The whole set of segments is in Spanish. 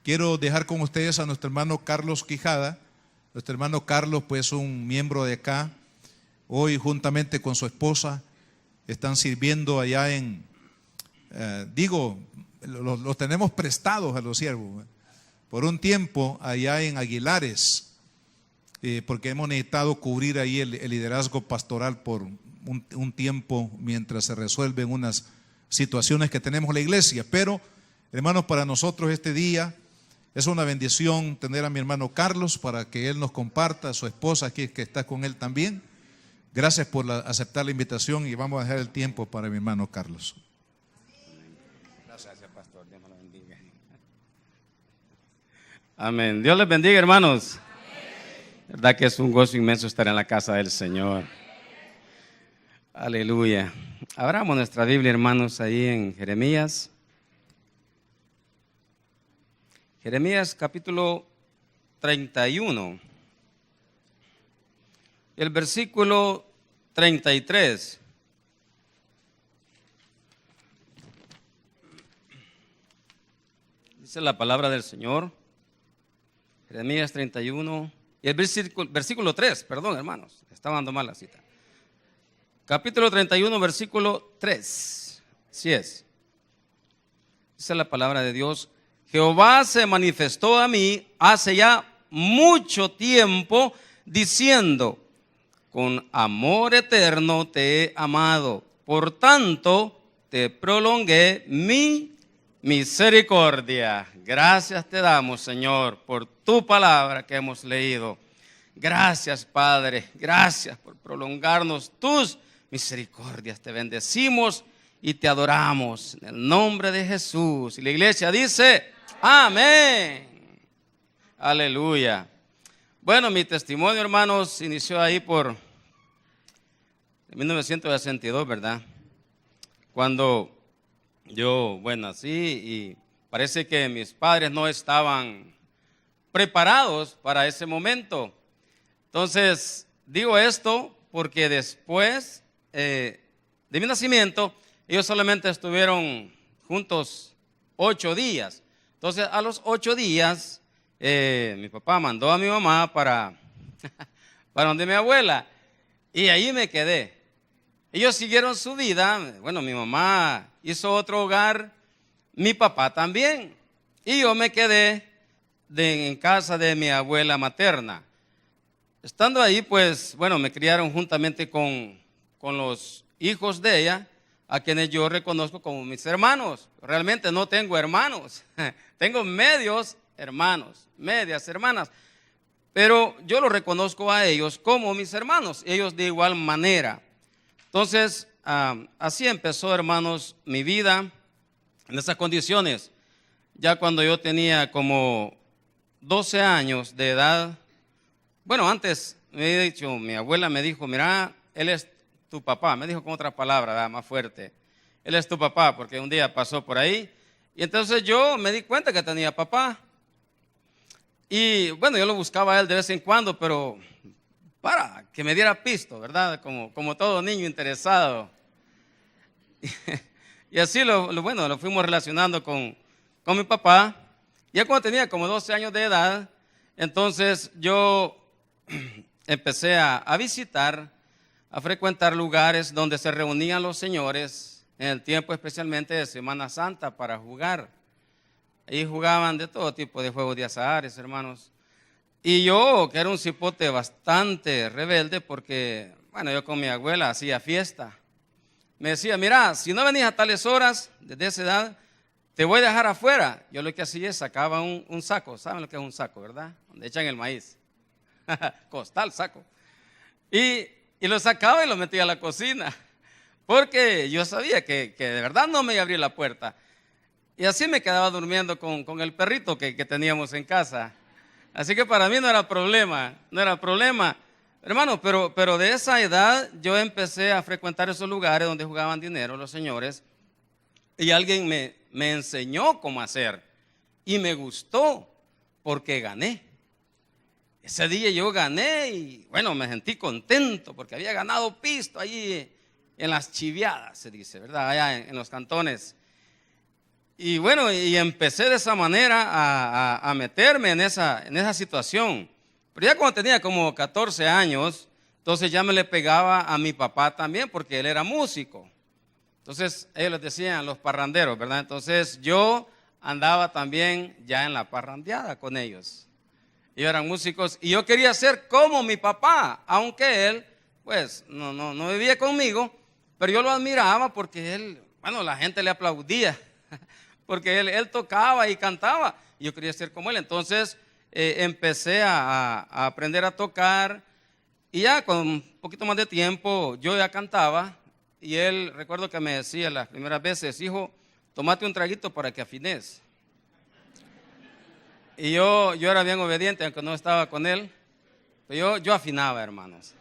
Quiero dejar con ustedes a nuestro hermano Carlos Quijada. Nuestro hermano Carlos, pues, un miembro de acá. Hoy, juntamente con su esposa, están sirviendo allá en, los tenemos prestados a los siervos, por un tiempo allá en Aguilares, porque hemos necesitado cubrir ahí el liderazgo pastoral por un tiempo mientras se resuelven unas situaciones que tenemos en la iglesia. Pero, hermanos, para nosotros este día es una bendición tener a mi hermano Carlos para que él nos comparta, a su esposa aquí que está con él también. Gracias por aceptar la invitación y vamos a dejar el tiempo para mi hermano Carlos. Gracias, pastor. Dios me lo bendiga. Amén. Dios les bendiga, hermanos. Verdad que es un gozo inmenso estar en la casa del Señor. Aleluya. Abramos nuestra Biblia, hermanos, ahí en Jeremías. Jeremías capítulo 31. El versículo 33. Dice la palabra del Señor. Jeremías 31. Y el versículo 3, perdón, hermanos, estaba dando mal la cita. Capítulo 31, versículo 3. Así es. Dice la palabra de Dios. Jehová se manifestó a mí hace ya mucho tiempo, diciendo: con amor eterno te he amado, por tanto te prolongué mi misericordia. Gracias te damos, Señor, por tu palabra que hemos leído. Gracias, Padre, gracias por prolongarnos tus misericordias. Te bendecimos y te adoramos en el nombre de Jesús. Y la iglesia dice: amén. Aleluya. Bueno, mi testimonio, hermanos, inició ahí por 1962, ¿verdad? Cuando yo, nací y parece que mis padres no estaban preparados para ese momento. Entonces, digo esto porque después de mi nacimiento, ellos solamente estuvieron juntos 8 días. Entonces, a los 8 días, mi papá mandó a mi mamá para donde mi abuela, y ahí me quedé. Ellos siguieron su vida. Bueno, mi mamá hizo otro hogar, mi papá también, y yo me quedé en casa de mi abuela materna. Estando ahí, pues, me criaron juntamente con los hijos de ella, a quienes yo reconozco como mis hermanos. Realmente no tengo hermanos, tengo medios hermanos, medias hermanas, pero yo los reconozco a ellos como mis hermanos, ellos de igual manera. Entonces, así empezó, hermanos, mi vida en esas condiciones. Ya cuando yo tenía como 12 años de edad, antes me he dicho, mi abuela me dijo: mira, él es tu papá. Me dijo con otra palabra, más fuerte: él es tu papá, porque un día pasó por ahí. Y entonces yo me di cuenta que tenía papá. Y yo lo buscaba a él de vez en cuando, pero para que me diera pisto, ¿verdad? Como todo niño interesado. Y así lo fuimos relacionando con mi papá. Ya cuando tenía como 12 años de edad, entonces yo empecé a visitar, a frecuentar lugares donde se reunían los señores en el tiempo especialmente de Semana Santa para jugar. Ahí jugaban de todo tipo de juegos de azares, hermanos. Y yo, que era un cipote bastante rebelde, porque, yo con mi abuela hacía fiesta. Me decía: mira, si no venís a tales horas, desde esa edad, te voy a dejar afuera. Yo lo que hacía es sacaba un saco. ¿Saben lo que es un saco, verdad? Donde echan el maíz. Costal, saco. Y lo sacaba y lo metía a la cocina, porque yo sabía que de verdad no me iba a abrir la puerta. Y así me quedaba durmiendo con el perrito que teníamos en casa. Así que para mí no era problema. Hermano, pero de esa edad yo empecé a frecuentar esos lugares donde jugaban dinero los señores, y alguien me enseñó cómo hacer, y me gustó porque gané. ese día yo gané y bueno, me sentí contento porque había ganado pisto allí en las chiviadas, se dice, ¿verdad? Allá en los cantones. Y bueno, y empecé de esa manera a meterme en esa situación. Pero ya cuando tenía como 14 años, entonces ya me le pegaba a mi papá también porque él era músico. Entonces ellos les decían los parranderos, ¿verdad? Entonces yo andaba también ya en la parrandeada con ellos. Ellos eran músicos y yo quería ser como mi papá, aunque él pues no vivía conmigo, pero yo lo admiraba porque él, bueno, la gente le aplaudía. Porque él tocaba y cantaba, y yo quería ser como él. Entonces empecé a aprender a tocar, y ya con un poquito más de tiempo yo ya cantaba, y él, recuerdo que me decía las primeras veces, hijo, tómate un traguito para que afines. Y yo era bien obediente, aunque no estaba con él, pero yo afinaba, hermanos.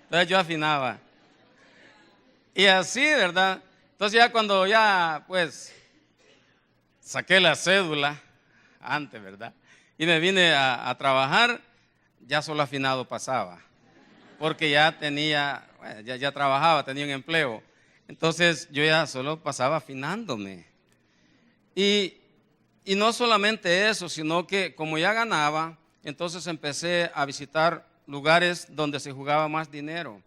Entonces yo afinaba. Y así, ¿verdad? Entonces ya cuando ya pues saqué la cédula, antes, ¿verdad? Y me vine a trabajar, ya solo afinado pasaba, porque ya tenía, bueno, ya trabajaba, tenía un empleo. Entonces yo ya solo pasaba afinándome. Y no solamente eso, sino que como ya ganaba, entonces empecé a visitar lugares donde se jugaba más dinero.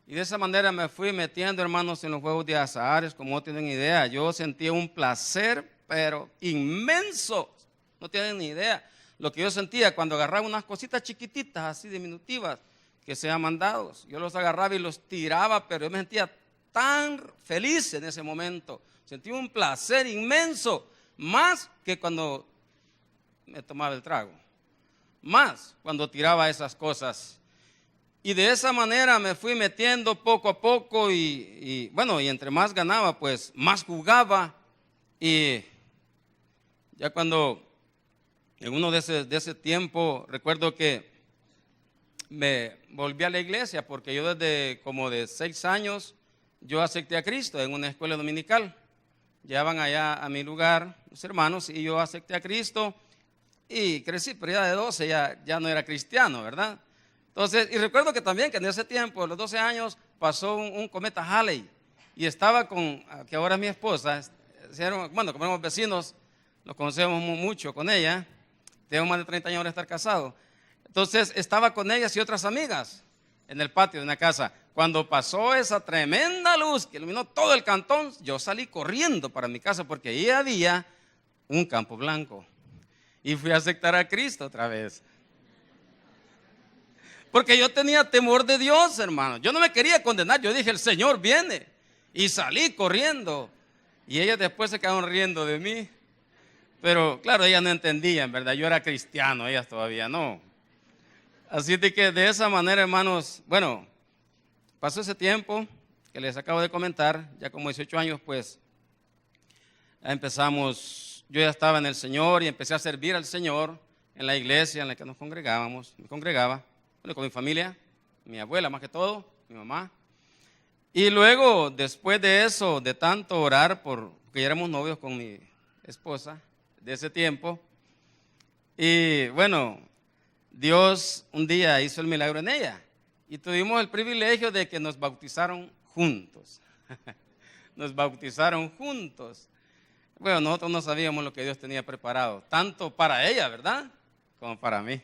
Y de esa manera me fui metiendo, hermanos, en los juegos de azares, como no tienen idea. Yo sentía un placer, pero inmenso. No tienen ni idea. Lo que yo sentía cuando agarraba unas cositas chiquititas, así diminutivas, que sean mandados. Yo los agarraba y los tiraba, pero yo me sentía tan feliz en ese momento. Sentía un placer inmenso, más que cuando me tomaba el trago. Más cuando tiraba esas cosas. Y de esa manera me fui metiendo poco a poco y bueno, y entre más ganaba, pues más jugaba. Y ya cuando, en uno de ese tiempo, recuerdo que me volví a la iglesia porque yo desde como de 6 años, yo acepté a Cristo en una escuela dominical. Llevaban allá a mi lugar los hermanos y yo acepté a Cristo y crecí, pero ya de 12 ya no era cristiano, ¿verdad? Entonces, y recuerdo que también que en ese tiempo, a los 12 años, pasó un cometa Halley y estaba con, que ahora es mi esposa, bueno, como éramos vecinos, nos conocemos mucho con ella, tengo más de 30 años de estar casado. Entonces, estaba con ellas y otras amigas en el patio de una casa. Cuando pasó esa tremenda luz que iluminó todo el cantón, yo salí corriendo para mi casa porque ahí había un campo blanco y fui a aceptar a Cristo otra vez. Porque yo tenía temor de Dios, hermano. Yo no me quería condenar. Yo dije, el Señor viene. Y salí corriendo. Y ellas después se quedaron riendo de mí. Pero claro, ellas no entendían, ¿verdad? Yo era cristiano, ellas todavía no. Así de que de esa manera, hermanos, bueno, pasó ese tiempo que les acabo de comentar. Ya como 18 años, pues, empezamos. Yo ya estaba en el Señor y empecé a servir al Señor en la iglesia en la que nos congregábamos. Me congregaba. Con mi familia, mi abuela más que todo, mi mamá. Y luego, después de eso, de tanto orar, porque ya éramos novios con mi esposa de ese tiempo, y bueno, Dios un día hizo el milagro en ella, y tuvimos el privilegio de que nos bautizaron juntos. Nos bautizaron juntos. Bueno, nosotros no sabíamos lo que Dios tenía preparado, tanto para ella, ¿verdad?, como para mí.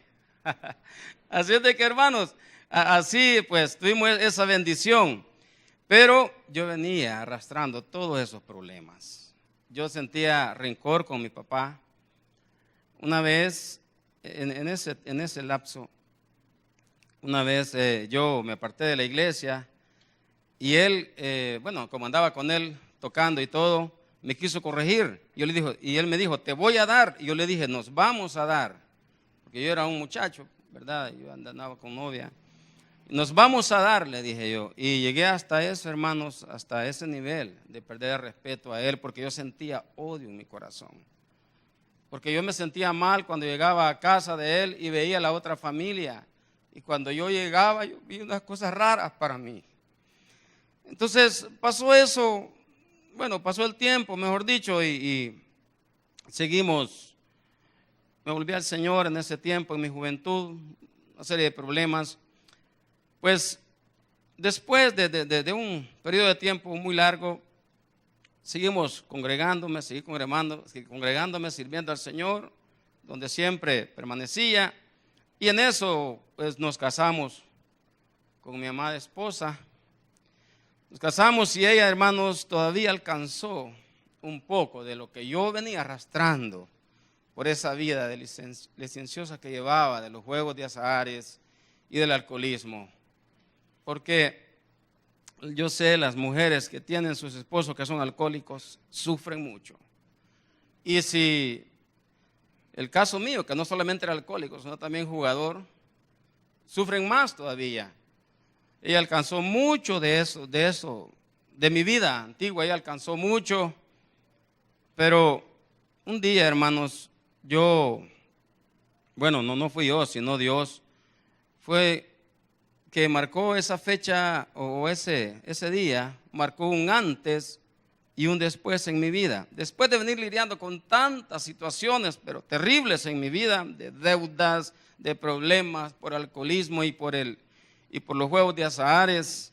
Así es de que, hermanos, así pues tuvimos esa bendición, pero yo venía arrastrando todos esos problemas. Yo sentía rencor con mi papá. Una vez, en ese lapso, una vez yo me aparté de la iglesia y él, bueno, como andaba con él tocando y todo, me quiso corregir. Yo le dije, y él me dijo, te voy a dar. Y yo le dije, nos vamos a dar. Porque yo era un muchacho, ¿verdad? Yo andaba con novia. Nos vamos a dar, le dije yo. Y llegué hasta eso, hermanos, hasta ese nivel de perder el respeto a él, porque yo sentía odio en mi corazón. Porque yo me sentía mal cuando llegaba a casa de él y veía a la otra familia. Y cuando yo llegaba, yo vi unas cosas raras para mí. Entonces pasó eso, bueno, pasó el tiempo, mejor dicho, y seguimos me volví al Señor en ese tiempo, en mi juventud, una serie de problemas. Pues después de un periodo de tiempo muy largo, seguí congregándome, sirviendo al Señor, donde siempre permanecía. Y en eso, pues nos casamos con mi amada esposa. Nos casamos y ella, hermanos, todavía alcanzó un poco de lo que yo venía arrastrando por esa vida de licenciosa que llevaba, de los juegos de azares y del alcoholismo. Porque yo sé, las mujeres que tienen sus esposos que son alcohólicos sufren mucho. Y si el caso mío, que no solamente era alcohólico, sino también jugador, sufren más todavía. Ella alcanzó mucho de eso, de mi vida antigua, ella alcanzó mucho. Pero un día, hermanos, no fui yo, sino Dios, fue que marcó esa fecha o ese día, marcó un antes y un después en mi vida. Después de venir lidiando con tantas situaciones, pero terribles en mi vida, de deudas, de problemas por alcoholismo y por los juegos de azares.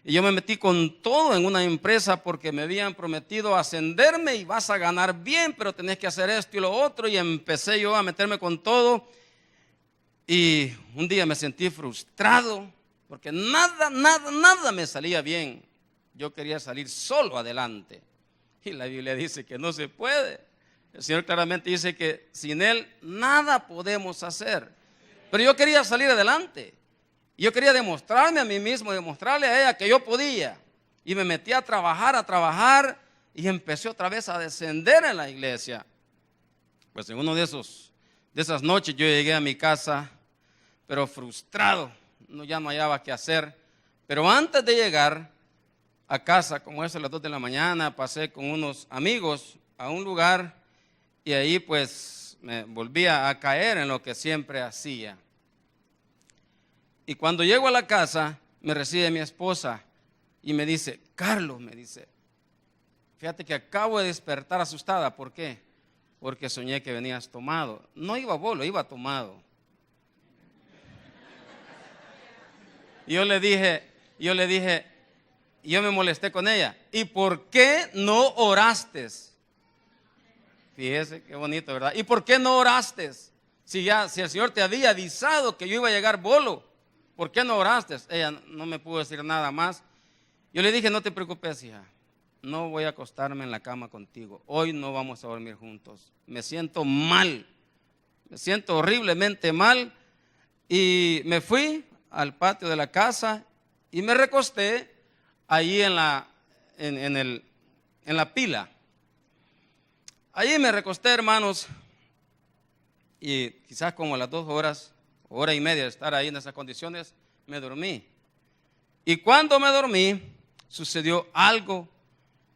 Y yo me metí con todo en una empresa porque me habían prometido ascenderme y vas a ganar bien, pero tenés que hacer esto y lo otro. Y empecé yo a meterme con todo. Y un día me sentí frustrado porque nada me salía bien. Yo quería salir solo adelante. Y la Biblia dice que no se puede. El Señor claramente dice que sin Él nada podemos hacer. Pero yo quería salir adelante. Yo quería demostrarme a mí mismo, demostrarle a ella que yo podía. Y me metí a trabajar y empecé otra vez a descender en la iglesia. Pues en uno de esas noches yo llegué a mi casa, pero frustrado, ya no hallaba qué hacer. Pero antes de llegar a casa, como eso a las 2 de la mañana, pasé con unos amigos a un lugar y ahí pues me volvía a caer en lo que siempre hacía. Y cuando llego a la casa, me recibe mi esposa y me dice, Carlos, me dice, fíjate que acabo de despertar asustada. ¿Por qué? Porque soñé que venías tomado. No iba bolo, iba tomado. Y yo le dije, yo me molesté con ella. ¿Y por qué no oraste? Fíjese qué bonito, ¿verdad? ¿Y por qué no oraste? Si el Señor te había avisado que yo iba a llegar bolo. ¿Por qué no oraste? Ella no me pudo decir nada más. Yo le dije, no te preocupes, hija. No voy a acostarme en la cama contigo. Hoy no vamos a dormir juntos. Me siento mal. Me siento horriblemente mal. Y me fui al patio de la casa y me recosté ahí en la pila. Allí me recosté, hermanos. Y quizás como a las 2 horas, hora y media de estar ahí en esas condiciones, me dormí. Y cuando me dormí, sucedió algo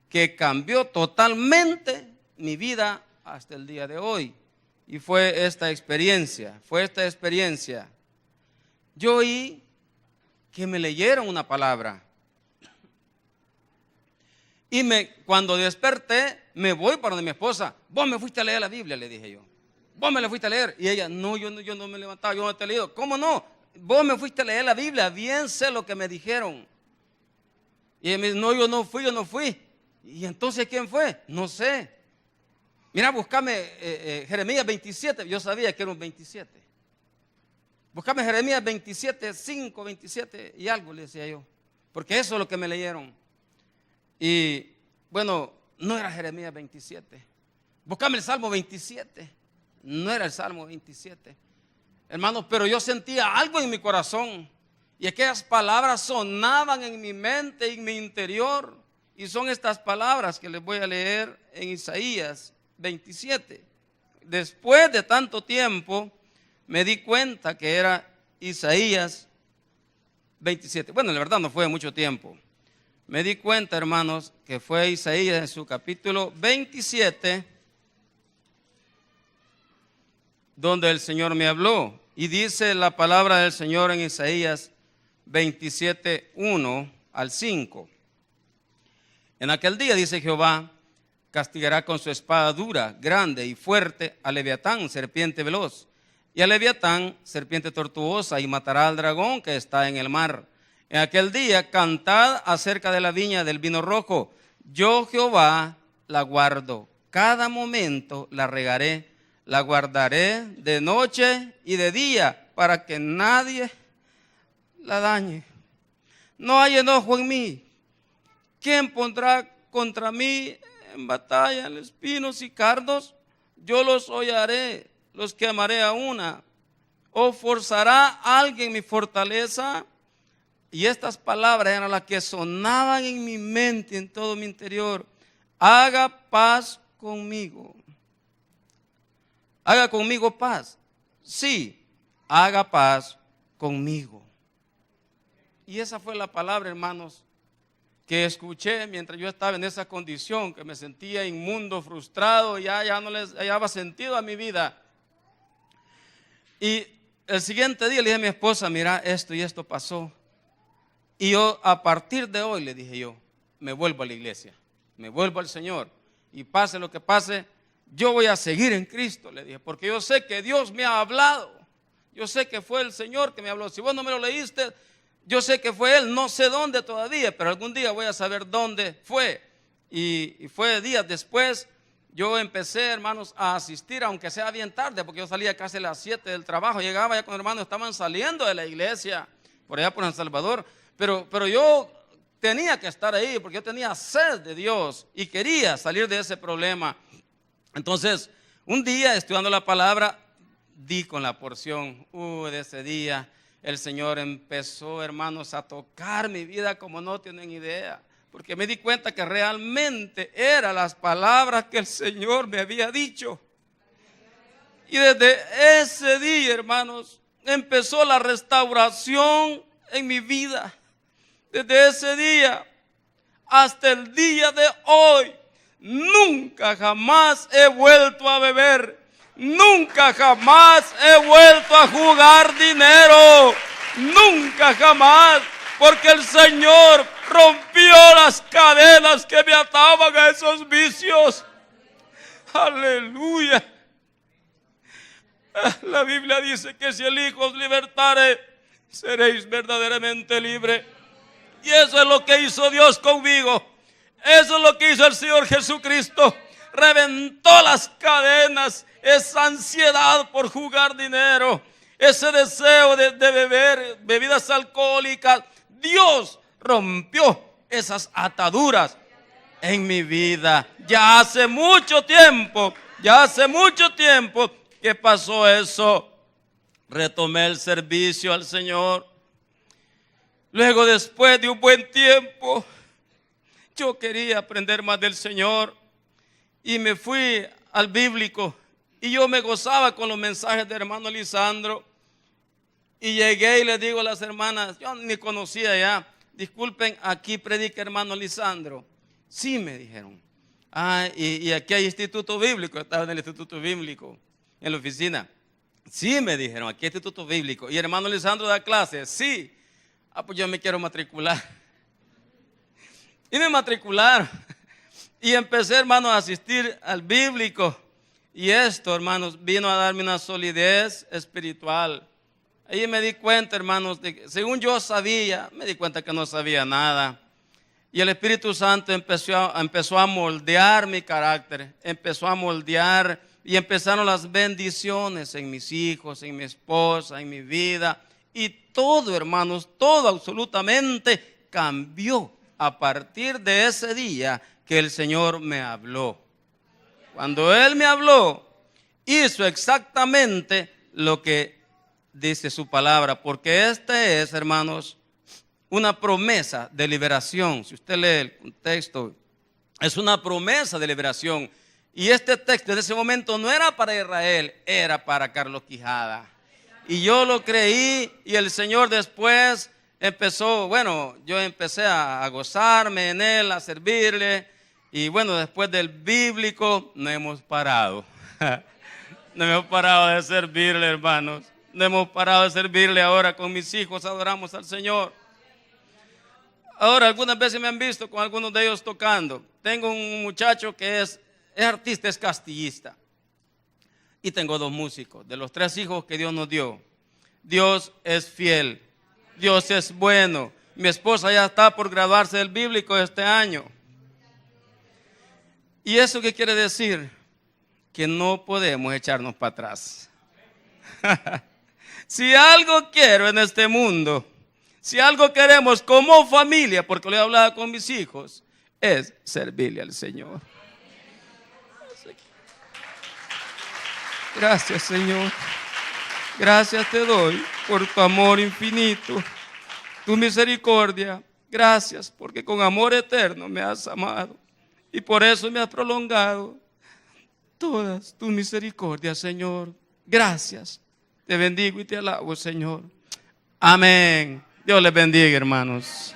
que cambió totalmente mi vida hasta el día de hoy. Y fue esta experiencia. Yo oí que me leyeron una palabra. Y cuando desperté, me voy para donde mi esposa. Vos me fuiste a leer la Biblia, le dije yo. Vos me la fuiste a leer. Y ella, no, yo no me levantaba, yo no te he leído. ¿Cómo no? Vos me fuiste a leer la Biblia, bien sé lo que me dijeron. Y ella me dice, no, yo no fui. ¿Y entonces quién fue? No sé. Mira, buscame Jeremías 27, yo sabía que era un 27. Buscame Jeremías 27, 5, 27 y algo, le decía yo. Porque eso es lo que me leyeron. Y bueno, no era Jeremías 27. Buscame el Salmo 27. No era el Salmo 27. Hermanos, pero yo sentía algo en mi corazón. Y aquellas palabras sonaban en mi mente y en mi interior. Y son estas palabras que les voy a leer en Isaías 27. Después de tanto tiempo, me di cuenta que era Isaías 27. Bueno, la verdad no fue mucho tiempo. Me di cuenta, hermanos, que fue Isaías en su capítulo 27, donde el Señor me habló. Y dice la palabra del Señor en Isaías 27, 1 al 5. En aquel día, dice Jehová, castigará con su espada dura, grande y fuerte a Leviatán, serpiente veloz, y a Leviatán, serpiente tortuosa, y matará al dragón que está en el mar. En aquel día cantad acerca de la viña del vino rojo. Yo, Jehová, la guardo. Cada momento la regaré, la guardaré de noche y de día, para que nadie la dañe. No hay enojo en mí. ¿Quién pondrá contra mí en batalla en espinos y cardos? Yo los hollaré, los quemaré a una. ¿O forzará alguien mi fortaleza? Y estas palabras eran las que sonaban en mi mente, en todo mi interior. Haga paz conmigo. Haga conmigo paz. Sí, haga paz conmigo. Y esa fue la palabra, hermanos, que escuché mientras yo estaba en esa condición, que me sentía inmundo, frustrado, ya no les hallaba sentido a mi vida. Y el siguiente día le dije a mi esposa, mira, esto y esto pasó. Y yo, a partir de hoy, le dije yo, me vuelvo a la iglesia, me vuelvo al Señor. Y pase lo que pase, yo voy a seguir en Cristo, le dije, porque yo sé que Dios me ha hablado. Yo sé que fue el Señor que me habló. Si vos no me lo leíste, yo sé que fue Él, no sé dónde todavía, pero algún día voy a saber dónde fue. Y fue días después, yo empecé, hermanos, a asistir, aunque sea bien tarde, porque yo salía casi a las 7 del trabajo. Llegaba ya cuando hermanos estaban saliendo de la iglesia, por allá por San Salvador. Pero yo tenía que estar ahí porque yo tenía sed de Dios y quería salir de ese problema. Entonces, un día estudiando la palabra, di con la porción. De ese día el Señor empezó, hermanos, a tocar mi vida como no tienen idea. Porque me di cuenta que realmente eran las palabras que el Señor me había dicho. Y desde ese día, hermanos, empezó la restauración en mi vida. Desde ese día hasta el día de hoy, nunca jamás he vuelto a beber. Nunca jamás he vuelto a jugar dinero. Nunca jamás. Porque el Señor rompió las cadenas que me ataban a esos vicios. Aleluya. La Biblia dice que si el Hijo os libertare, seréis verdaderamente libres. Y eso es lo que hizo Dios conmigo. Eso es lo que hizo el Señor Jesucristo. Reventó las cadenas, esa ansiedad por jugar dinero, ese deseo de beber bebidas alcohólicas. Dios rompió esas ataduras en mi vida. Ya hace mucho tiempo que pasó eso. Retomé el servicio al Señor. Luego, después de un buen tiempo, yo quería aprender más del Señor y me fui al bíblico y yo me gozaba con los mensajes de hermano Lisandro. Y llegué y le digo a las hermanas, yo ni conocía ya, disculpen, aquí predica hermano Lisandro. Sí, me dijeron. Y aquí hay instituto bíblico. Estaba en el instituto bíblico, en la oficina. Sí, me dijeron, aquí hay instituto bíblico. Y hermano Lisandro da clases. Sí. Pues yo me quiero matricular. Y me matricularon. Y empecé, hermanos, a asistir al bíblico. Y esto, hermanos, vino a darme una solidez espiritual. Ahí me di cuenta, hermanos, de que según yo sabía, me di cuenta que no sabía nada. Y el Espíritu Santo empezó a moldear mi carácter. Empezó a moldear y empezaron las bendiciones en mis hijos, en mi esposa, en mi vida. Y todo, hermanos, todo absolutamente cambió a partir de ese día que el Señor me habló. Cuando Él me habló, hizo exactamente lo que dice su palabra, porque este es, hermanos, una promesa de liberación. Si usted lee el contexto, es una promesa de liberación. Y este texto en ese momento no era para Israel, era para Carlos Quijada. Y yo lo creí y el Señor después empezó, yo empecé a gozarme en Él, a servirle. Y bueno, después del bíblico no hemos parado. No hemos parado de servirle, hermanos. No hemos parado de servirle. Ahora con mis hijos adoramos al Señor. Ahora algunas veces me han visto con algunos de ellos tocando. Tengo un muchacho que es es artista, es castillista. Y tengo 2 músicos. De los 3 hijos que Dios nos dio, Dios es fiel, Dios es bueno. Mi esposa ya está por graduarse del bíblico este año. ¿Y eso qué quiere decir? Que no podemos echarnos para atrás. Si algo quiero en este mundo, si algo queremos como familia, porque lo he hablado con mis hijos, es servirle al Señor. Gracias, Señor. Gracias te doy por tu amor infinito, tu misericordia. Gracias porque con amor eterno me has amado y por eso me has prolongado todas tus misericordias, Señor. Gracias. Te bendigo y te alabo, Señor. Amén. Dios les bendiga, hermanos.